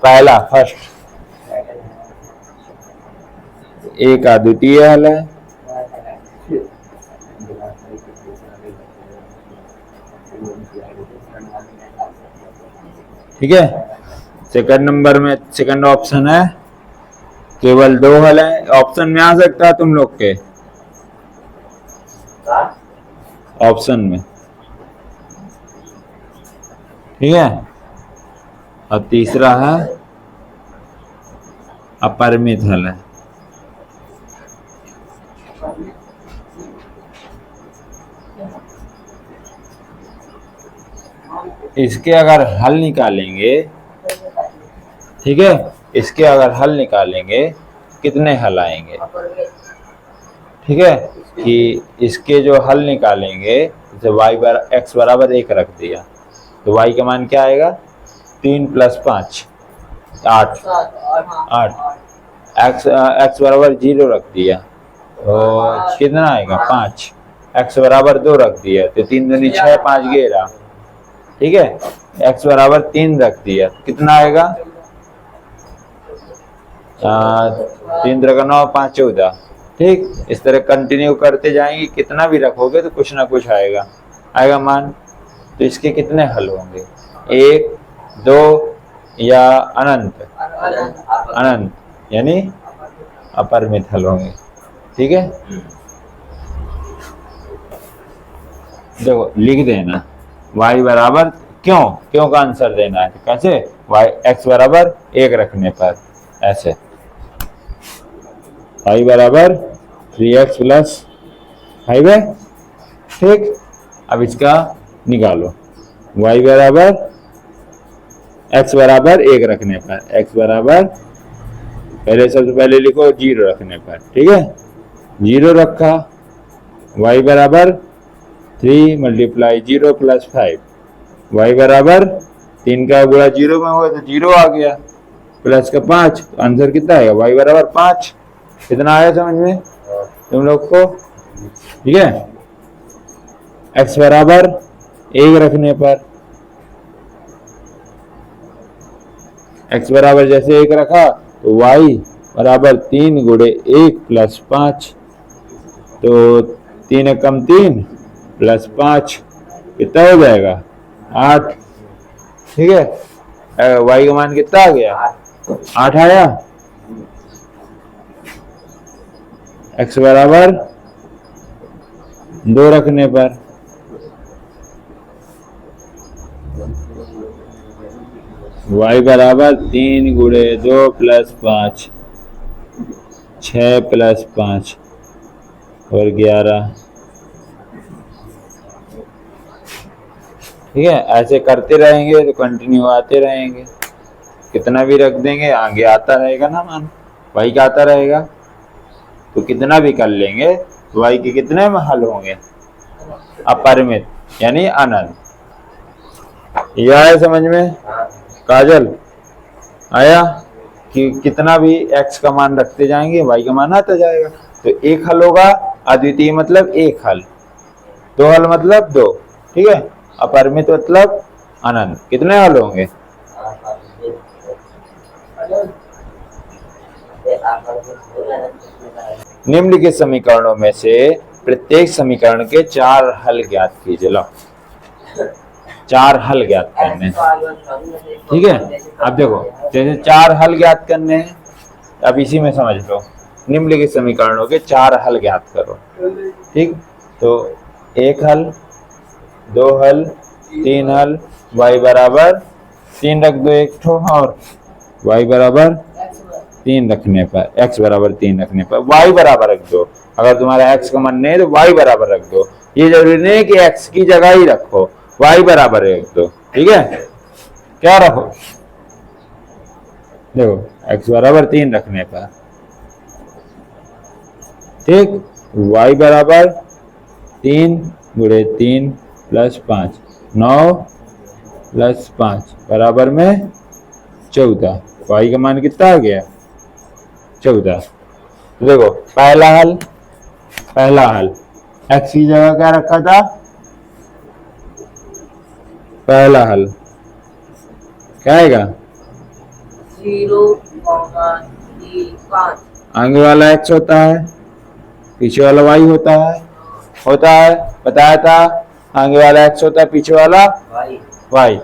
पहला फर्स्ट, ए का द्वितीय हल है, ठीक है। सेकंड नंबर में सेकंड ऑप्शन है केवल 2 हल है। ऑप्शन में आ सकता है तुम लोग के, ऑप्शन में, ठीक है। और तीसरा है अपरिमित हल है। इसके अगर हल निकालेंगे, ठीक है, इसके अगर हल निकालेंगे कितने हल आएंगे, ठीक है। कि इसके जो हल निकालेंगे, जैसे x बराबर 1 रख दिया तो y का मान क्या आएगा, 3 + 5 8, x बराबर 0 रख दिया तो कितना आएगा 5, x बराबर 2 रख दिया तो 3 दूनी 6 5 11, ठीक है। x बराबर 3 रख दिया तो कितना आएगा, 3 3 9 5 14, ठीक। इस तरह कंटिन्यू करते जाएंगे, कितना भी रखोगे तो कुछ ना कुछ आएगा मान। तो इसके कितने हल होंगे, 1 2 या अनंत, अनंत यानी अपरिमित हल होंगे, ठीक है। देखो लिख देना y बराबर क्यों का आंसर देना है, कैसे, x बराबर 1 रखने पर, ऐसे y बराबर 3x + 5 है, ठीक। अब इसका निकालो, y बराबर x बराबर 1 रखने पर, x बराबर पहले सबसे पहले लिखो 0 रखने पर, ठीक है। 0 रखा, y बराबर 3 × 0 + 5, y बराबर 3 का गुणा 0 में हुआ तो 0 आ गया, प्लस का 5, तो आंसर कितना आएगा, y बराबर 5। कितना आया समझ में तुम लोग को, ठीक है। x बराबर 1 रखने पर, x बराबर जैसे 1 रखा तो y बराबर 3 × 1 + 5, तो 3 × 3 + 5 कितना हो जाएगा 8, ठीक है। y का मान कितना आ गया, 8 आया। x बराबर 2 रखने पर, y बराबर 3 × 2 + 5, 6 + 5 और 11, ठीक है। ऐसे करते रहेंगे तो कंटिन्यू आते रहेंगे, कितना भी रख देंगे आगे आता रहेगा ना मान, y का आता रहेगा। तो कितना भी कर लेंगे तो y के कितने में हल होंगे, अपरिमित यानी अनंत। यह है समझ में काजल, आया कि कितना भी x का मान रखते जाएंगे y का मान आता जाएगा। तो एक हल होगा, अद्वितीय मतलब एक हल, 2 हल मतलब 2, ठीक है। अपरिमित मतलब अनंत, कितने हल होंगे, निम्नलिखित समीकरणों में से प्रत्येक समीकरण के 4 हल ज्ञात कीजिए। लो 4 हल ज्ञात करने, ठीक है। अब देखो जैसे 4 हल ज्ञात करने हैं, अब इसी में समझ लो, निम्नलिखित समीकरणों के 4 हल ज्ञात करो, ठीक। तो 1 हल, 2 हल, 3 हल, y बराबर 3 रख दो एक ठो, और y बराबर 3 रखने पर, x बराबर 3 रखने पर y बराबर रख दो। अगर तुम्हारा x का मान नहीं है तो y बराबर रख दो, ये जरूरी नहीं है कि x की जगह ही रखो, y बराबर रख दो, ठीक है। क्या रखो, देखो x बराबर 3 रखने पर, ठीक, y बराबर 3 × 3 + 5, 9 + 5 बराबर में 14, y का मान कितना आ गया 14। तो देखो पहला हल x की जगह क्या रखा था, पहला हल क्या आएगा 0, 3, 5। आगे वाला x होता है, पीछे वाला y होता है, बताया था। आगे वाला x होता है, पीछे वाला y।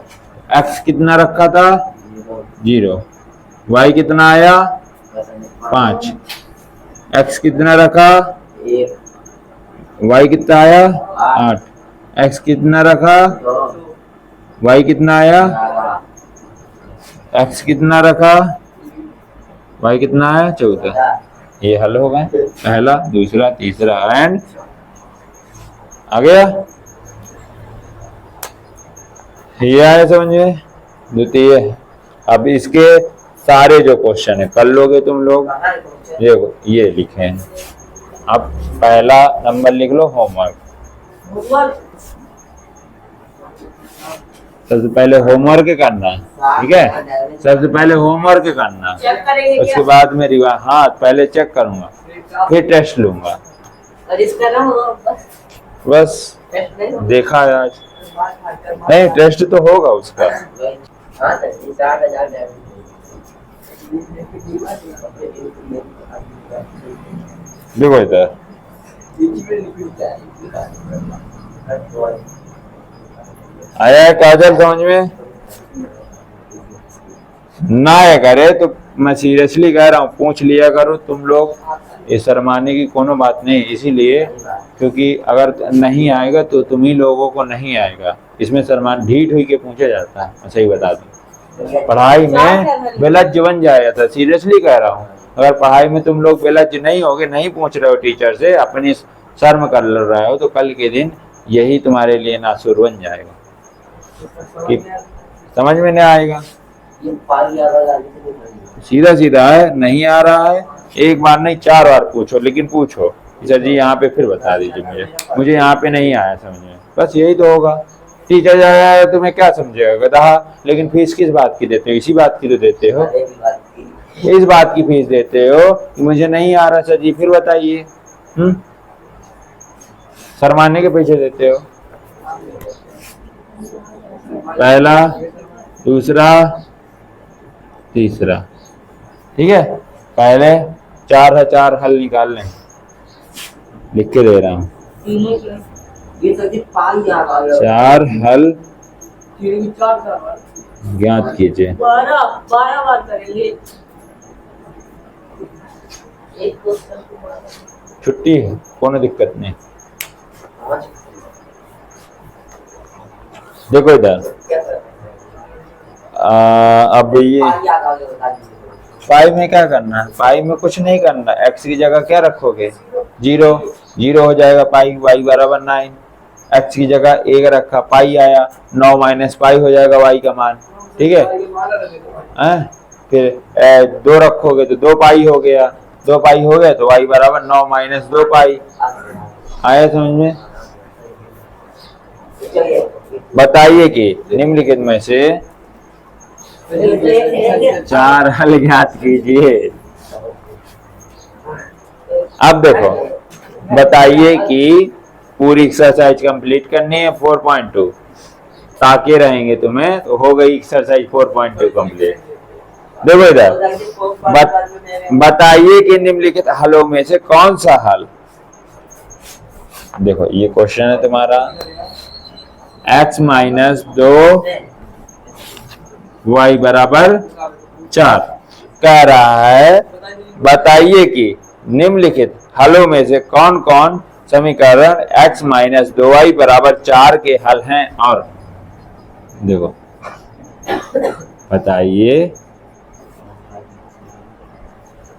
x कितना रखा था? 0। y कितना आया? 5। x कितना रखा? y कितना आया? 8। x कितना रखा? y कितना आया? x कितना रखा? y कितना आया? 14। ये हल हो गए, पहला, दूसरा, तीसरा एंड आ गया। ये आया समझ में? द्वितीय। अब इसके सारे जो क्वेश्चन है कर लोगे तुम लोग। देखो ये लिखे हैं। अब पहला नंबर लिख लो होमवर्क। सबसे पहले होमवर्क करना, ठीक है? सबसे पहले होमवर्क करना, उसके बाद में रिवाइज। हाँ पहले चेक करूंगा, फिर टेस्ट लूंगा। बस देखा है आज, नहीं टेस्ट तो होगा उसका। देखो इधर आया है काजल समझ में? ना आया करे तो मैं सीरियसली कह रहा हूँ, पूछ लिया करो तुम लोग। ये शर्माने की कोनो बात नहीं, इसीलिए क्योंकि अगर नहीं आएगा तो तुम ही लोगों को नहीं आएगा। इसमें शर्मान ढीठ हुई के पूछा जाता है, मैं सही बता दूं। पढ़ाई में बेलज्ज बन जाएगा, सीरियसली कह रहा हूँ। अगर पढ़ाई में तुम लोग बेलज्ज नहीं होगे, नहीं पूछ रहे हो टीचर से, अपनी शर्म कर रहे हो, तो कल के दिन यही तुम्हारे लिए नासुर बन जाएगा कि समझ में नहीं आएगा। सीधा सीधा है, नहीं आ रहा है, एक बार नहीं 4 बार पूछो, लेकिन पूछो सर जी यहाँ पे, फिर बता दीजिए मुझे यहाँ पे नहीं आया समझ में। बस यही तो होगा। टीचर जाएगा तुम्हें क्या समझेगा, गधा। लेकिन फीस किस बात की देते हो? इसी बात की तो देते हो, इस बात की फीस देते हो कि मुझे नहीं आ रहा सर जी, फिर बताइए। शर्माने के पीछे देते हो। पहला, दूसरा, तीसरा, ठीक है? पहले 4 हल निकाल लें, लिख के दे रहा हूँ। 4 हल ज्ञात कीजिए। 12 बार करेंगे। छुट्टी है, कोनो दिक्कत नहीं। देखो इधर अब ये पाई में क्या करना है? पाई में कुछ नहीं करना। एक्स की जगह क्या रखोगे? 0। 0 हो जाएगा पाई, वाई बराबर 9। एक्स की जगह 1 रखा, पाई आया, 9 माइनस पाई हो जाएगा वाई का मान, ठीक है? फिर 2 रखोगे तो 2 पाई हो गया, 2 पाई हो गया तो वाई बराबर 9 माइनस 2 पाई। आया समझ में? बताइए कि निम्नलिखित में से 4 हल ज्ञात कीजिए। अब देखो, बताइए कि पूरी एक्सरसाइज कंप्लीट करनी है 4.2। ताके रहेंगे तुम्हें तो हो गई एक्सरसाइज 4.2 कंप्लीट। देखो इधर बताइए कि निम्नलिखित हलों में से कौन सा हल, देखो ये क्वेश्चन है तुम्हारा, x माइनस 2 y बराबर 4 कह रहा है। बताइए कि निम्नलिखित हलों में से कौन कौन समीकरण x माइनस 2y बराबर 4 के हल हैं। और देखो बताइए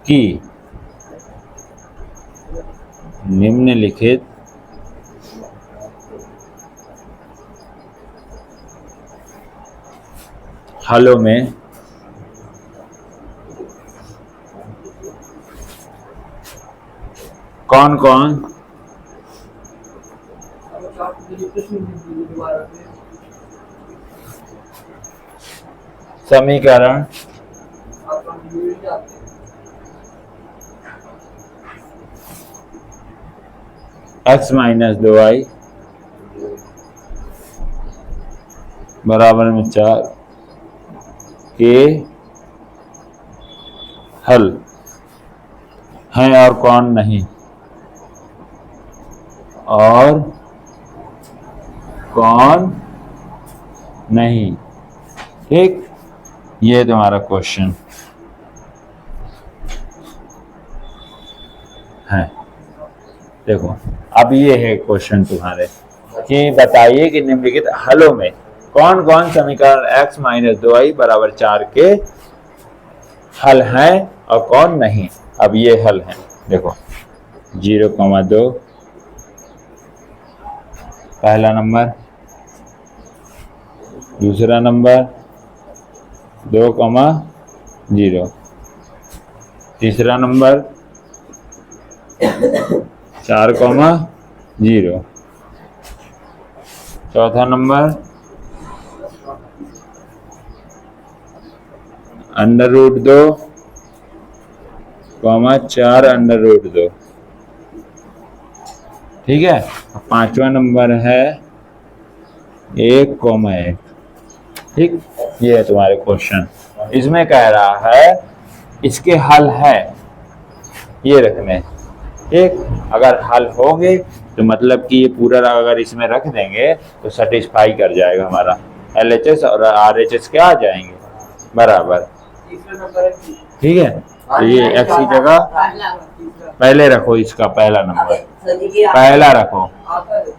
कि निम्नलिखित हलों में कौन कौन समीकरण x माइनस 2y बराबर में 4 के हल हैं और कौन नहीं, और कौन नहीं। ठीक, ये तुम्हारा क्वेश्चन है। देखो अब ये है क्वेश्चन तुम्हारे कि बताइए कि निम्नलिखित हलों में कौन कौन समीकरण x माइनस 2i बराबर 4 के हल हैं और कौन नहीं। अब ये हल हैं, देखो 0,2 पहला नंबर, दूसरा नंबर 2,0, तीसरा नंबर 4,0, चौथा नंबर √2, 4√2। ठीक है, पांचवा नंबर है 1,1। ठीक, ये है तुम्हारे क्वेश्चन। इसमें कह रहा है इसके हल है ये रखने। ठीक, अगर हल होंगे तो मतलब कि ये पूरा अगर इसमें रख देंगे तो सेटिस्फाई कर जाएगा हमारा LHS और RHS क्या आ जाएंगे बराबर। ठीक है, तो ये x की जगह पहले रखो, इसका पहला नंबर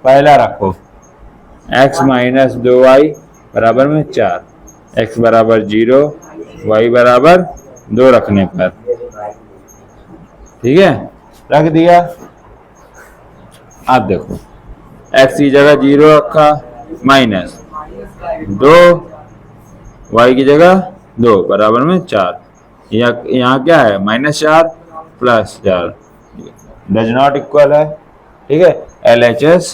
पहला रखो x माइनस 2i बराबर में 4, x बराबर 0, y बराबर 2 रखने पर। ठीक है, रख दिया। अब देखो x की जगह 0 रखा, माइनस 2, y की जगह 2 बराबर में 4। यहाँ क्या है -4 + 4 डज नॉट इक्वल है। ठीक है, LHS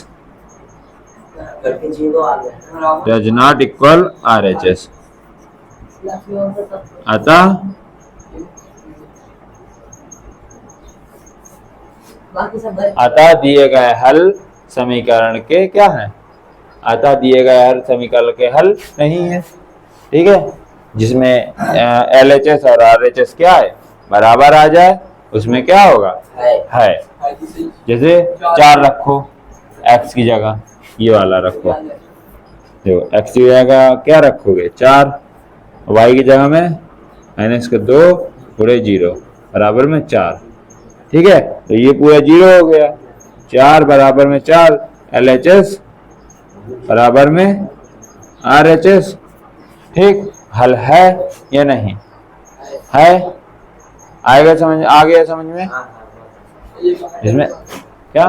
does not equal RHS। अतः दिए गए हल समीकरण के क्या है, अतः दिए गए हल समीकरण के हल नहीं है। ठीक है, जिसमें LHS और RHS क्या है बराबर आ जाए उसमें क्या होगा है। जैसे 4 रखो x की जगह, ये वाला रखो, देखो x की जगह क्या रखोगे 4, y की जगह में -2 पूरे 0 बराबर में 4। ठीक है, तो ये पूरा 0 हो गया, 4 बराबर में 4, LHS बराबर में RHS। ठीक, हल है या नहीं है, आएगा समझ, आ गया समझ में। इसमें क्या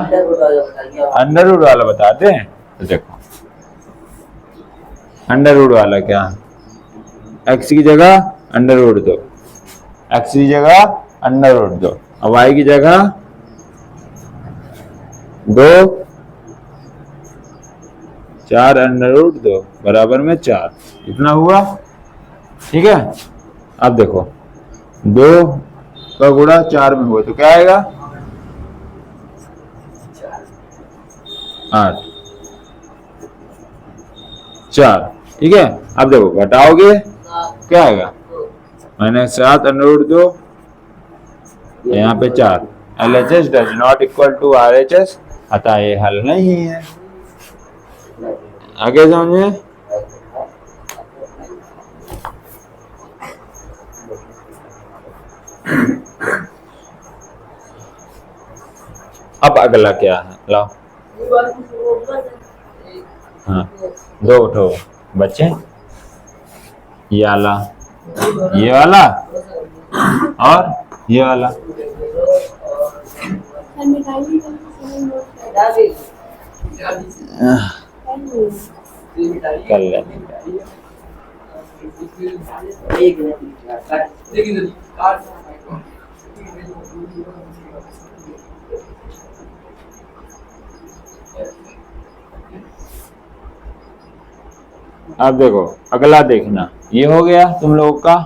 अंडरवुड वाला बताते हैं, तो देखो अंडरवुड वाला क्या है, x की जगह √2, x की जगह √2 और y की जगह 2, 4 √2 बराबर में 4, इतना हुआ। ठीक है, अब देखो 2 का गुणा 4 में हुआ तो क्या आएगा 8, 4। ठीक है, अब देखो घटाओगे क्या आएगा -7 √2, यहाँ पे 4। LHS does not equal to RHS, अतः ये हल नहीं है। आगे समझे। अब अगला क्या है, लाओ। हाँ, 2 उठो बच्चे, ये वाला, ये वाला और ये वाला। कर लेंगे। अब देखो अगला देखना, ये हो गया तुम लोगों का।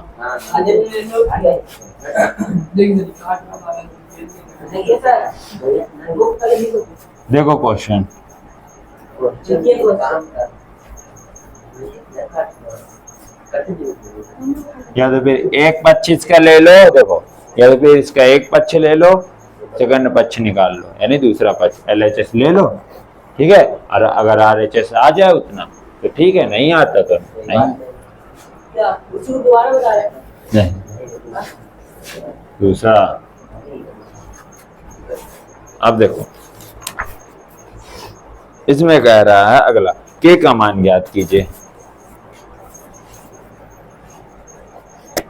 देखो क्वेश्चन, या तो फिर 1,25 का ले लो। देखो या तो फिर इसका एक पक्ष ले लो, सेकंड पक्ष निकाल लो, यानी दूसरा पक्ष LHS ले लो, ठीक है। और अगर RHS आ जाए उतना तो ठीक है, नहीं आता तो नहीं। क्या उसको दोबारा बता रहे हैं? नहीं, दूसरा। अब देखो इसमें कह रहा है अगला, K का मान ज्ञात कीजिए।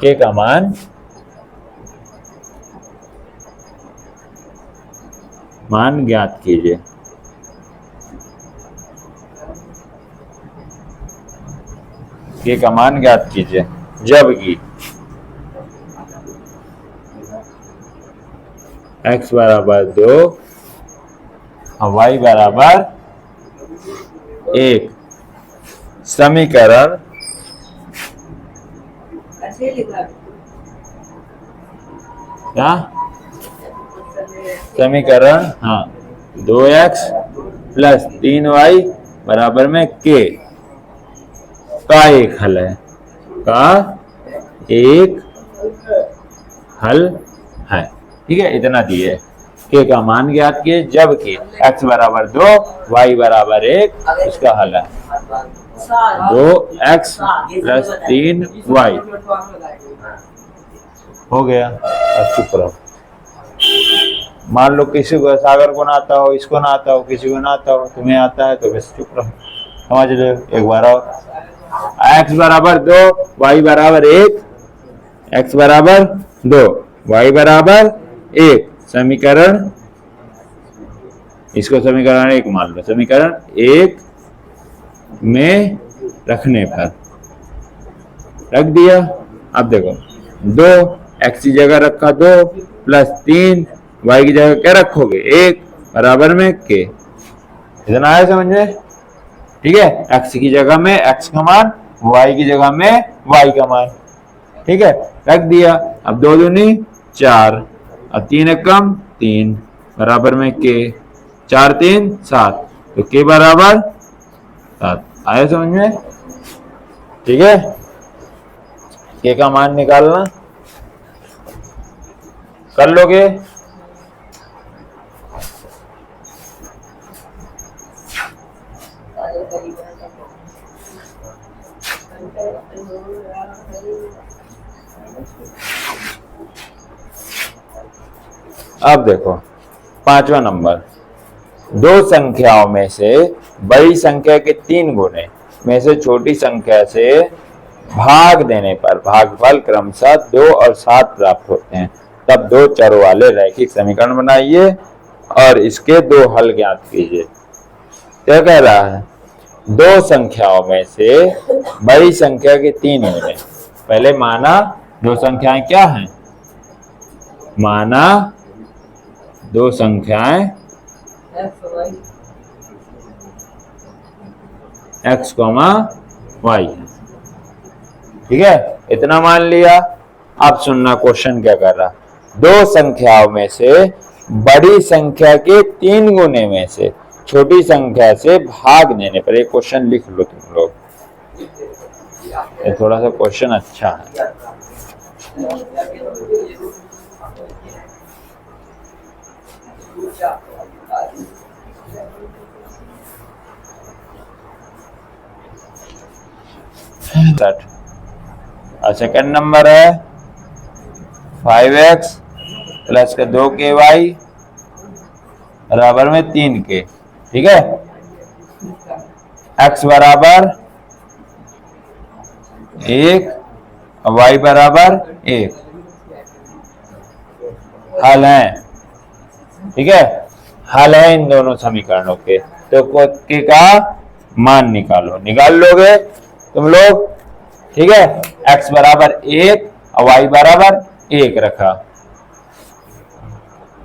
K का मान ज्ञात कीजिए। K का मान ज्ञात कीजिए जबकि x बराबर 2 और y बराबर 1 समीकरण ऐसे लिखा है। क्या समीकरण, हाँ, 2x प्लस 3y बराबर में K का एक हल है, ठीक है। इतना दिए, K का मान ज्ञात किए जबकि x बराबर 2 y बराबर 1 इसका हल है 2x प्लस 3y। हो गया। अब चुप रहो। मान लो किसी को सागर को ना आता हो, इसको ना आता हो, किसी को ना आता हो, तुम्हें आता है तो बस चुप रहो, समझ लो। एक बार और, x बराबर 2 y बराबर 1, x बराबर 2 y बराबर 1 समीकरण, इसको समीकरण 1 मान लो, समीकरण 1 में रखने पर रख दिया। अब देखो 2 x की जगह रखा 2 प्लस 3 y की जगह क्या रखोगे 1 बराबर में K। इतना आया समझ में, ठीक है। x की जगह में x का मान, y की जगह में y का मान, ठीक है, रख दिया। अब 2 दूनी 4 और 3 एकम 3 बराबर में K, 4 3 7 तो K बराबर 7। आया समझ में, ठीक है। K का मान निकालना कर लोगे। अब देखो 5वां नंबर, दो संख्याओं में से बड़ी संख्या के 3 गुने में से छोटी संख्या से भाग देने पर भागफल क्रमशः 2 और 7 प्राप्त होते हैं, तब दो चरों वाले रैखिक समीकरण बनाइए और इसके 2 हल ज्ञात कीजिए। क्या कह रहा है, दो संख्याओं में से बड़ी संख्या के 3 गुने, पहले माना दो संख्याएं क्या हैं, माना दो संख्याएं x, y है, ठीक है। इतना मान लिया। अब सुनना क्वेश्चन क्या कर रहा, दो संख्याओं में से बड़ी संख्या के 3 गुने में से छोटी संख्या से भाग देने पर, एक क्वेश्चन लिख लो तुम लोग, ये थोड़ा सा क्वेश्चन अच्छा है। और सेकंड नंबर है 5x प्लस का 2ky बराबर में 3k, ठीक है। x बराबर 1 और y बराबर 1 हल है, ठीक है। हल है इन दोनों समीकरणों के, तो k का मान निकालो, निकाल लोगे तुम लोग, ठीक है। x बराबर 1 और y बराबर 1 रखा,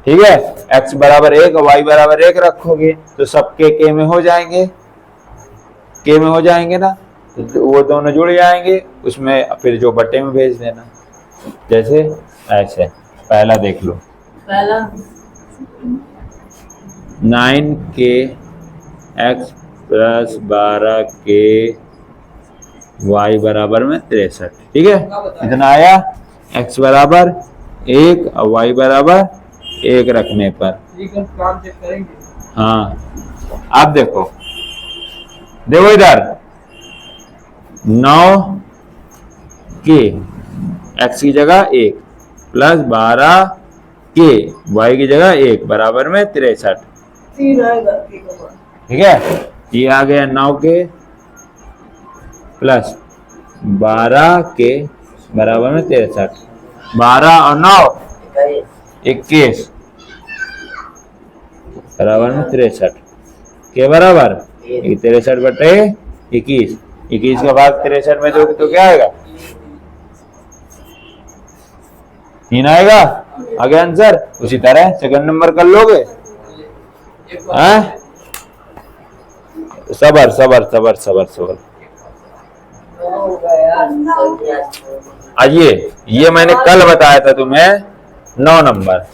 ठीक है। x बराबर 1 और y बराबर 1 रखोगे तो सबके k में हो जाएंगे, k में हो जाएंगे ना, तो वो दोनों जुड़ जाएंगे, उसमें फिर जो बट्टे में भेज देना, जैसे ऐसे। पहला देख लो, पहला 9k x plus 12k y बराबर में 63, ठीक है। इतना आया। x बराबर 1 और y बराबर 1 रखने पर। काम चेक करेंगे। हाँ अब देखो इधर 9 के x की जगह 1 प्लस 12 के y की जगह 1 बराबर में 63। 3 आएगा के का मान। ठीक है, ये आ गया 9 के प्लस 12 के बराबर में 63। 12 और 9 21 बराबर में 63 के बराबर 63 बटे 21। 21 का भाग 63 में दोगे तो क्या आएगा? 3 आएगा। आगे आंसर उसी तरह सेकंड नंबर कर लोगे। हाँ? सबर सबर सबर सबर सबर। ये मैंने कल बताया था तुम्हें 9 नंबर।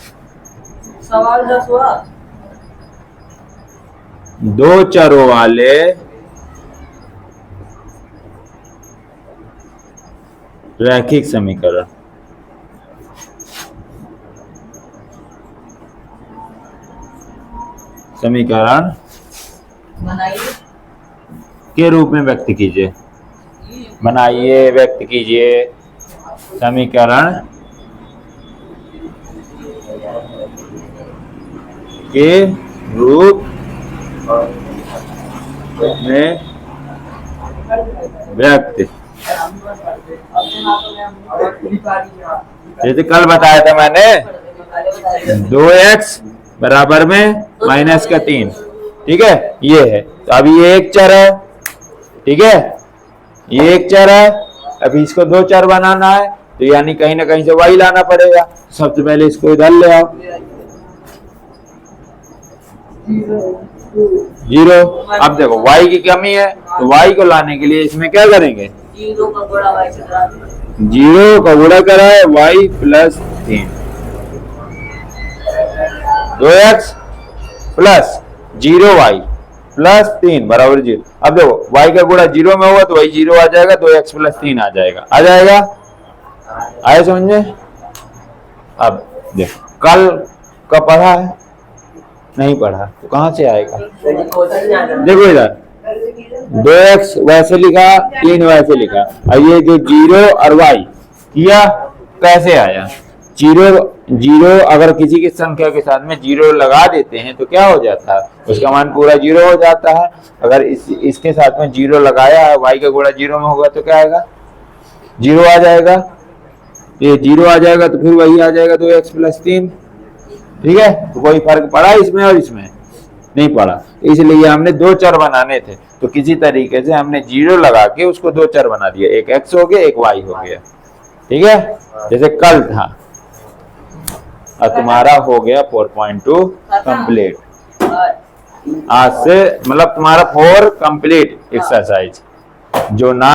सवाल 10 हुआ। 2 चरों वाले रैखिक समीकरण। समीकरण बनाइए। के रूप में व्यक्त कीजिए। बनाइए, व्यक्त कीजिए। समीकरण के रूप में व्यक्त, जैसे कल बताया था मैंने 2x बराबर में -3। ठीक है, ये है। तो अभी ये एक चर है। ठीक है, ये एक चर है। अभी इसको 2 चर बनाना है तो यानी कहीं ना कहीं से y लाना पड़ेगा। सबसे पहले इसको इधर ले आओ। 0। अब देखो y की कमी है तो y को लाने के लिए इसमें क्या करेंगे? 0 का गुणा y से करा दो। 0 का गुणा करा है y plus 3। 2x plus 0y plus 3 बराबर 0। अब देखो y का गुणा 0 में होगा तो वही 0 आ जाएगा। 2x प्लस 3 आ जाएगा। आ जाएगा? आए समझे? अब देखो कल का पढ़ा है, नहीं पढ़ा तो कहां से आएगा? देखो इधर 2x वैसे लिखा, 3 वैसे लिखा, और ये जो 0 और y किया कैसे आया? 0 अगर किसी की संख्या के साथ में 0 लगा देते हैं तो क्या हो जाता है? उसका मान पूरा 0 हो जाता है। अगर इसके साथ में 0 लगाया है, y का गुणा 0 में होगा तो क्या आएगा? 0 आ जाएगा। ये 0 आ जाएगा तो फिर वही आ जाएगा 2x प्लस 3। ठीक है, तो कोई फर्क पड़ा इसमें और इसमें? नहीं पड़ा। इसलिए हमने 2 चर बनाने थे तो किसी तरीके से हमने 0 लगा के उसको 2 चर बना दिया। एक x हो गया, एक y हो गया। ठीक है, जैसे कल था। अब तुम्हारा हो गया 4.2 कंप्लीट। आज से मतलब तुम्हारा 4 कंप्लीट एक्सरसाइज जो ना